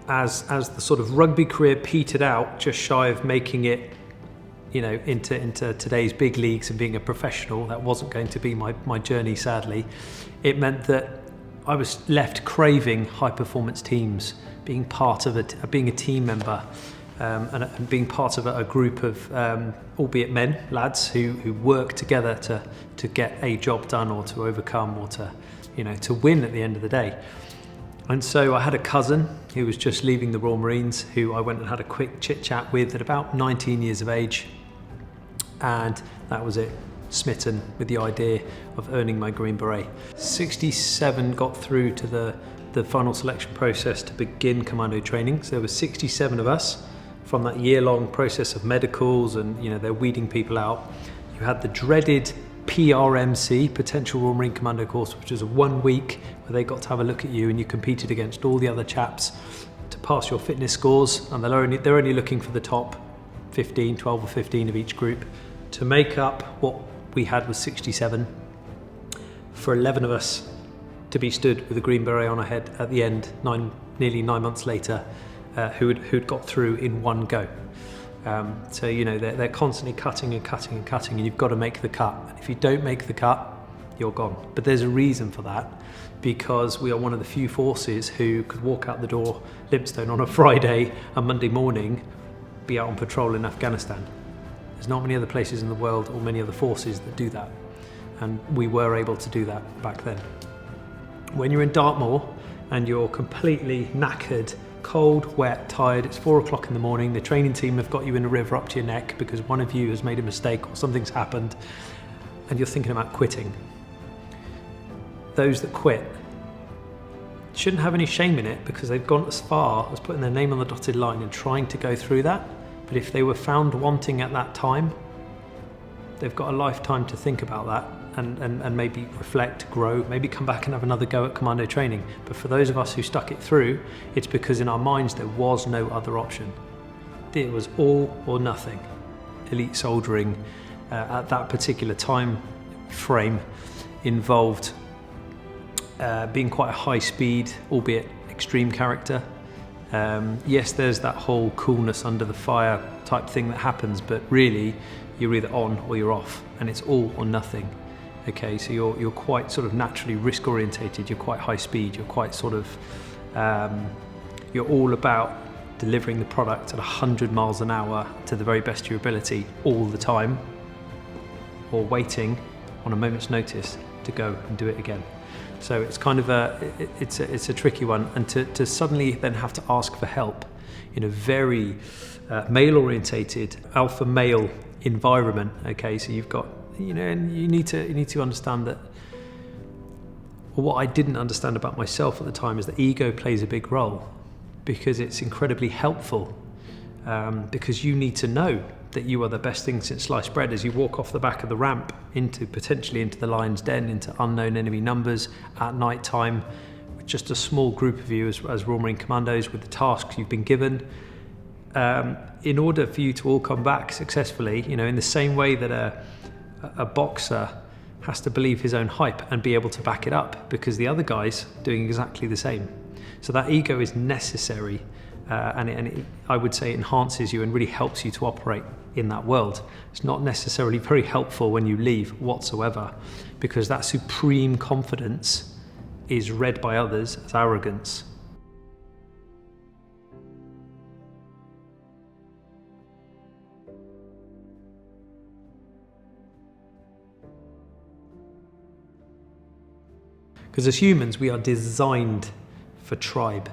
as the sort of rugby career petered out, just shy of making it, into today's big leagues and being a professional, that wasn't going to be my journey, sadly. It meant that I was left craving high performance teams, being part of being a team member, and being part of a group of, albeit men, lads who work together to get a job done, or to overcome, or to win at the end of the day. And so I had a cousin who was just leaving the Royal Marines, who I went and had a quick chit chat with at about 19 years of age. And that was it, smitten with the idea of earning my Green Beret. 67 got through to the final selection process to begin commando training. So there were 67 of us from that year-long process of medicals, and they're weeding people out. You had the dreaded PRMC, Potential Royal Marine Commando course, which was a 1 week where they got to have a look at you, and you competed against all the other chaps to pass your fitness scores, and they're only looking for the top 12 or 15 of each group to make up what we had was 67. For 11 of us to be stood with a Green Beret on our head at the end, nearly 9 months later, who'd got through in one go. So they're constantly cutting and you've got to make the cut. And if you don't make the cut, you're gone. But there's a reason for that, because we are one of the few forces who could walk out the door Lipstone on a Friday and Monday morning be out on patrol in Afghanistan. There's not many other places in the world or many other forces that do that, and we were able to do that back then. When you're in Dartmoor and you're completely knackered, cold, wet, tired, it's 4 o'clock in the morning, the training team have got you in a river up to your neck because one of you has made a mistake or something's happened, and you're thinking about quitting. Those that quit shouldn't have any shame in it, because they've gone as far as putting their name on the dotted line and trying to go through that. But if they were found wanting at that time, they've got a lifetime to think about that and maybe reflect, grow, maybe come back and have another go at commando training. But for those of us who stuck it through, it's because in our minds there was no other option. It was all or nothing. Elite soldiering at that particular time frame involved being quite a high speed, albeit extreme character. Yes, there's that whole coolness under the fire type thing that happens, but really you're either on or you're off, and it's all or nothing. Okay, so you're quite sort of naturally risk orientated, you're quite high speed, you're quite sort of you're all about delivering the product at 100 miles an hour to the very best of your ability all the time, or waiting on a moment's notice to go and do it again. So it's kind of it's a tricky one, and to suddenly then have to ask for help in a very male-orientated, alpha male environment. Okay, so you've got, and you need to understand that. Well, what I didn't understand about myself at the time is that ego plays a big role, because it's incredibly helpful, because you need to know that you are the best thing since sliced bread as you walk off the back of the ramp potentially into the lion's den, into unknown enemy numbers at night time, with just a small group of you as Royal Marine Commandos with the tasks you've been given. In order for you to all come back successfully, in the same way that a boxer has to believe his own hype and be able to back it up, because the other guy's doing exactly the same. So that ego is necessary, and I would say enhances you and really helps you to operate in that world. It's not necessarily very helpful when you leave whatsoever, because that supreme confidence is read by others as arrogance. Because as humans, we are designed for tribe.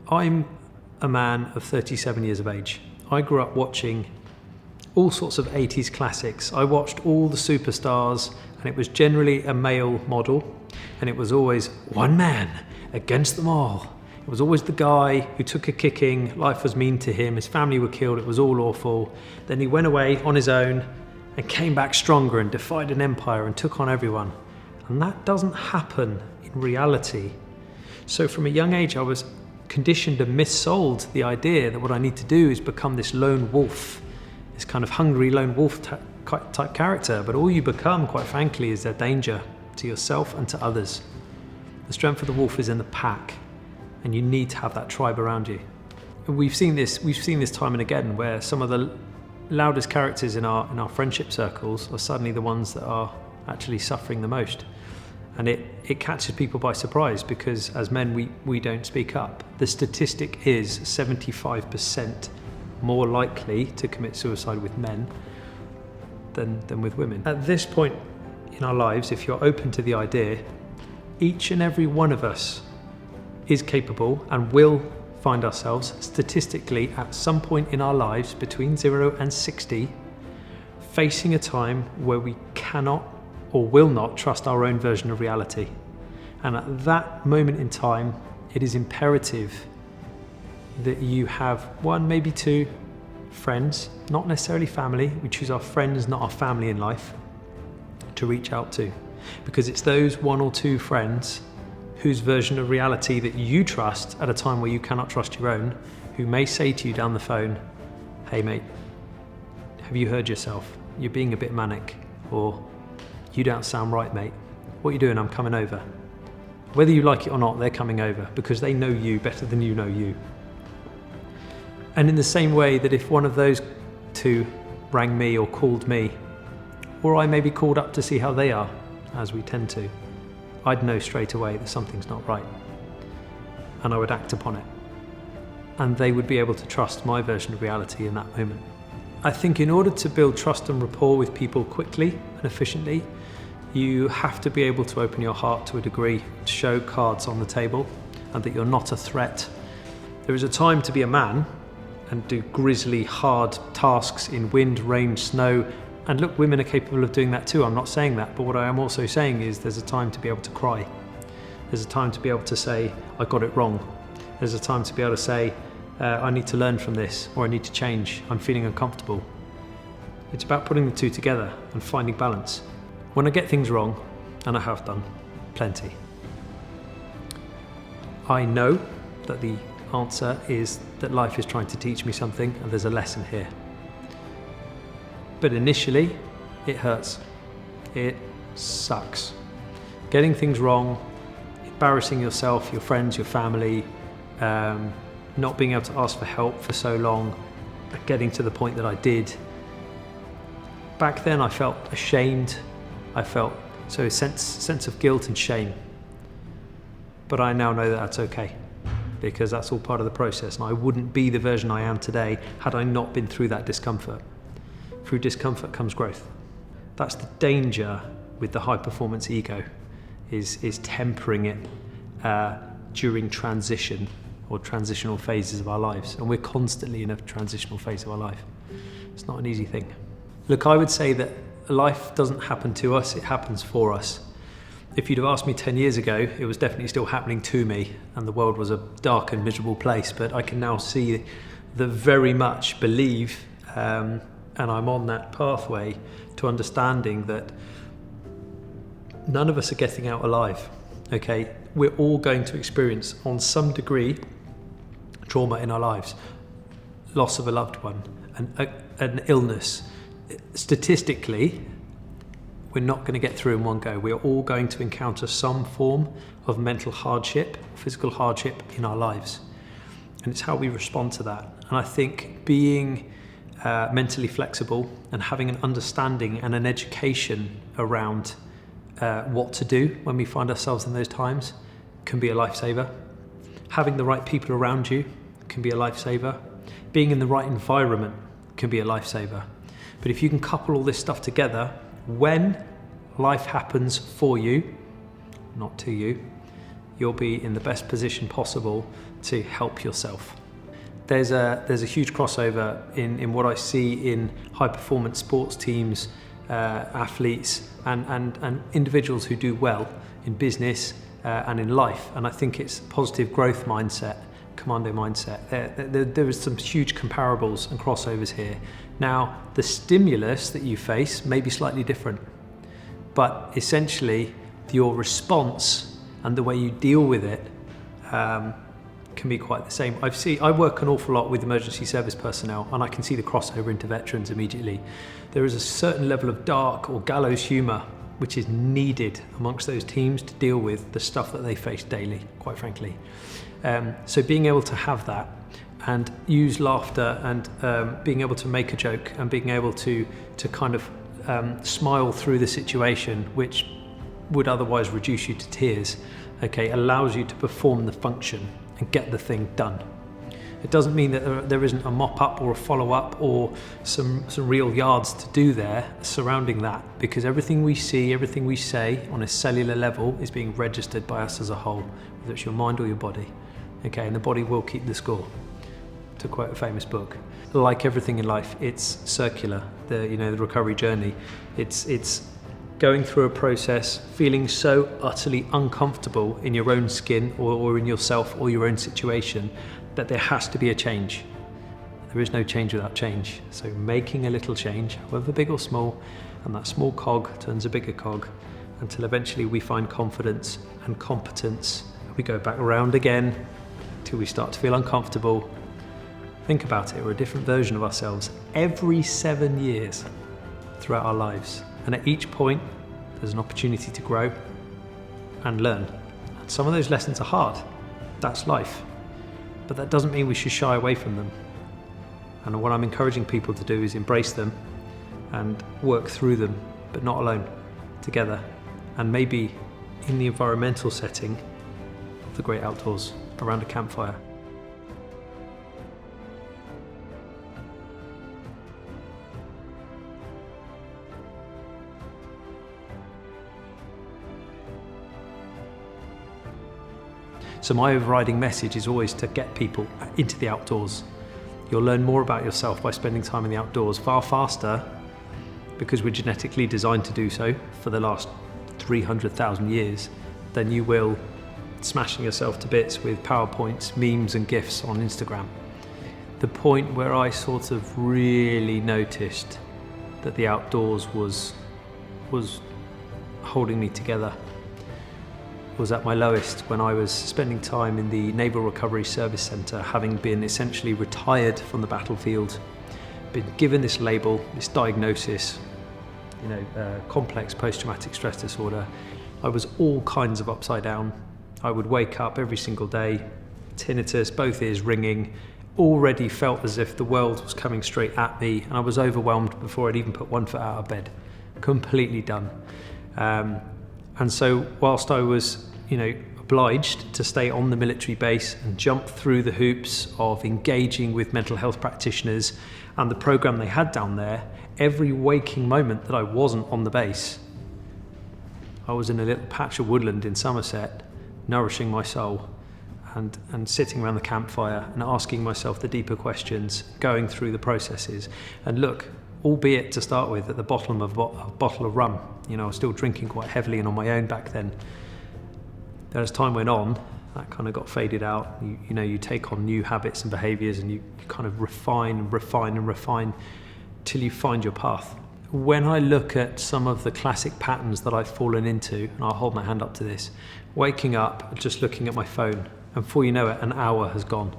I'm a man of 37 years of age. I grew up watching all sorts of 80s classics. I watched all the superstars, and it was generally a male model, and it was always one man against them all. It was always the guy who took a kicking, life was mean to him, his family were killed, it was all awful. Then he went away on his own and came back stronger and defied an empire and took on everyone. And that doesn't happen in reality. So from a young age, I was conditioned and missold the idea that what I need to do is become this lone wolf, this kind of hungry lone wolf type character. But all you become, quite frankly, is a danger to yourself and to others. The strength of the wolf is in the pack. and you need to have that tribe around you. And we've seen this time and again, where some of the loudest characters in our friendship circles are suddenly the ones that are actually suffering the most. And it catches people by surprise, because as men we don't speak up. The statistic is 75% more likely to commit suicide with men than with women. At this point in our lives, if you're open to the idea, each and every one of us is capable and will find ourselves statistically at some point in our lives between 0 and 60 facing a time where we cannot or will not trust our own version of reality. And at that moment in time, it is imperative that you have one, maybe two friends, not necessarily family. We choose our friends, not our family in life, to reach out to, because it's those one or two friends whose version of reality that you trust at a time where you cannot trust your own, who may say to you down the phone, "Hey mate, have you heard yourself? You're being a bit manic," or "You don't sound right, mate. What are you doing? I'm coming over." Whether you like it or not, they're coming over because they know you better than you know you. And in the same way that if one of those two rang me or called me, or I may be called up to see how they are, as we tend to, I'd know straight away that something's not right, and I would act upon it. And they would be able to trust my version of reality in that moment. I think in order to build trust and rapport with people quickly and efficiently, you have to be able to open your heart to a degree, to show cards on the table, and that you're not a threat. There is a time to be a man and do grisly, hard tasks in wind, rain, snow. And look, women are capable of doing that too. I'm not saying that, but what I am also saying is there's a time to be able to cry. There's a time to be able to say, "I got it wrong." There's a time to be able to say, "I need to learn from this," or "I need to change. I'm feeling uncomfortable." It's about putting the two together and finding balance. When I get things wrong, and I have done plenty, I know that the answer is that life is trying to teach me something and there's a lesson here. But initially, it hurts. It sucks. Getting things wrong, embarrassing yourself, your friends, your family, not being able to ask for help for so long, getting to the point that I did. Back then I felt ashamed. I felt so a sense of guilt and shame. But I now know that that's okay, because that's all part of the process, and I wouldn't be the version I am today had I not been through that discomfort. Through discomfort comes growth. That's the danger with the high performance ego, is tempering it during transition or transitional phases of our lives. And we're constantly in a transitional phase of our life. It's not an easy thing. Look, I would say that life doesn't happen to us, it happens for us. If you'd have asked me 10 years ago, it was definitely still happening to me, and the world was a dark and miserable place. But I can now see that very much believe, and I'm on that pathway to understanding that none of us are getting out alive. Okay, we're all going to experience, on some degree, trauma in our lives, loss of a loved one, an illness. Statistically, we're not going to get through in one go. We're all going to encounter some form of mental hardship, physical hardship in our lives. And it's how we respond to that. And I think being mentally flexible and having an understanding and an education around what to do when we find ourselves in those times can be a lifesaver. Having the right people around you can be a lifesaver. Being in the right environment can be a lifesaver. But if you can couple all this stuff together, when life happens for you, not to you, you'll be in the best position possible to help yourself. There's a huge crossover in what I see in high performance sports teams, athletes and individuals who do well in business and in life. And I think it's positive growth mindset, commando mindset. There is some huge comparables and crossovers here. Now, the stimulus that you face may be slightly different, but essentially your response and the way you deal with it can be quite the same. I work an awful lot with emergency service personnel, and I can see the crossover into veterans immediately. There is a certain level of dark or gallows humour which is needed amongst those teams to deal with the stuff that they face daily, quite frankly. So being able to have that and use laughter and being able to make a joke and being able to kind of smile through the situation, which would otherwise reduce you to tears, okay, allows you to perform the function and get the thing done. It doesn't mean that there isn't a mop-up or a follow-up or some real yards to do there surrounding that, because everything we see, everything we say on a cellular level is being registered by us as a whole, whether it's your mind or your body, okay, and the body will keep the score, to quote a famous book. Like everything in life, it's circular, the recovery journey. It's going through a process, feeling so utterly uncomfortable in your own skin or in yourself or your own situation that there has to be a change. There is no change without change. So making a little change, however big or small, and that small cog turns a bigger cog until eventually we find confidence and competence. We go back around again till we start to feel uncomfortable. Think about it, we're a different version of ourselves every 7 years throughout our lives. And at each point, there's an opportunity to grow and learn. And some of those lessons are hard. That's life. But that doesn't mean we should shy away from them. And what I'm encouraging people to do is embrace them and work through them, but not alone, together. And maybe in the environmental setting of the great outdoors, around a campfire. So my overriding message is always to get people into the outdoors. You'll learn more about yourself by spending time in the outdoors far faster, because we're genetically designed to do so for the last 300,000 years, than you will smashing yourself to bits with PowerPoints, memes and GIFs on Instagram. The point where I sort of really noticed that the outdoors was holding me together was at my lowest when I was spending time in the Naval Recovery Service Centre, having been essentially retired from the battlefield, been given this label, this diagnosis, complex post-traumatic stress disorder. I was all kinds of upside down. I would wake up every single day, tinnitus, both ears ringing, already felt as if the world was coming straight at me, and I was overwhelmed before I'd even put one foot out of bed, completely done. And so whilst I was obliged to stay on the military base and jump through the hoops of engaging with mental health practitioners and the program they had down there, every waking moment that I wasn't on the base, I was in a little patch of woodland in Somerset, nourishing my soul and sitting around the campfire and asking myself the deeper questions, going through the processes. And look, albeit to start with at the bottom of a bottle of rum, I was still drinking quite heavily and on my own back then. As time went on, that kind of got faded out. You take on new habits and behaviours, and you kind of refine till you find your path. When I look at some of the classic patterns that I've fallen into, and I'll hold my hand up to this, waking up, just looking at my phone, and before you know it, an hour has gone.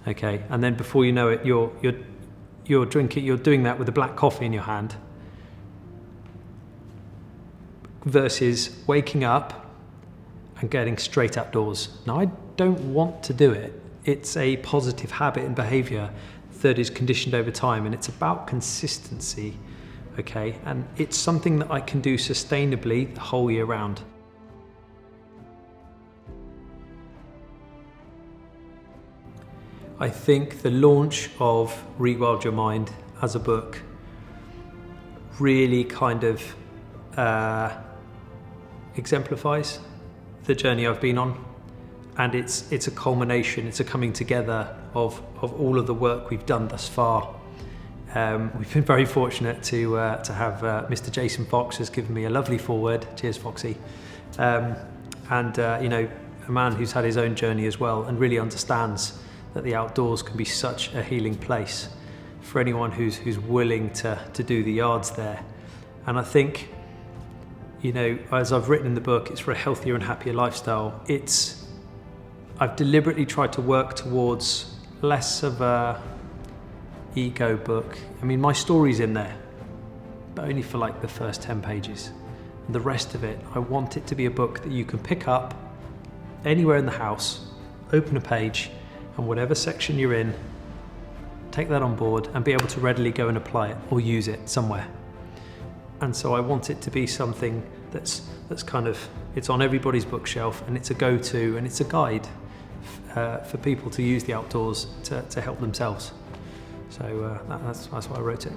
Okay, and then before you know it, you're doing that with a black coffee in your hand, versus waking up and getting straight outdoors. Now, I don't want to do it. It's a positive habit and behaviour that is conditioned over time, and it's about consistency, okay? And it's something that I can do sustainably the whole year round. I think the launch of ReWild Your Mind as a book really kind of exemplifies the journey I've been on, and it's a culmination, it's a coming together of all of the work we've done thus far. We've been very fortunate to have Mr. Jason Fox has given me a lovely foreword. Cheers, Foxy. A man who's had his own journey as well and really understands that the outdoors can be such a healing place for anyone who's willing to do the yards there. And I think, as I've written in the book, it's for a healthier and happier lifestyle. I've deliberately tried to work towards less of a ego book. I mean, my story's in there, but only for like the first 10 pages. The rest of it, I want it to be a book that you can pick up anywhere in the house, open a page, and whatever section you're in, take that on board and be able to readily go and apply it or use it somewhere. And so I want it to be something that's kind of, it's on everybody's bookshelf, and it's a go-to, and it's a guide for people to use the outdoors to help themselves. So that's why I wrote it.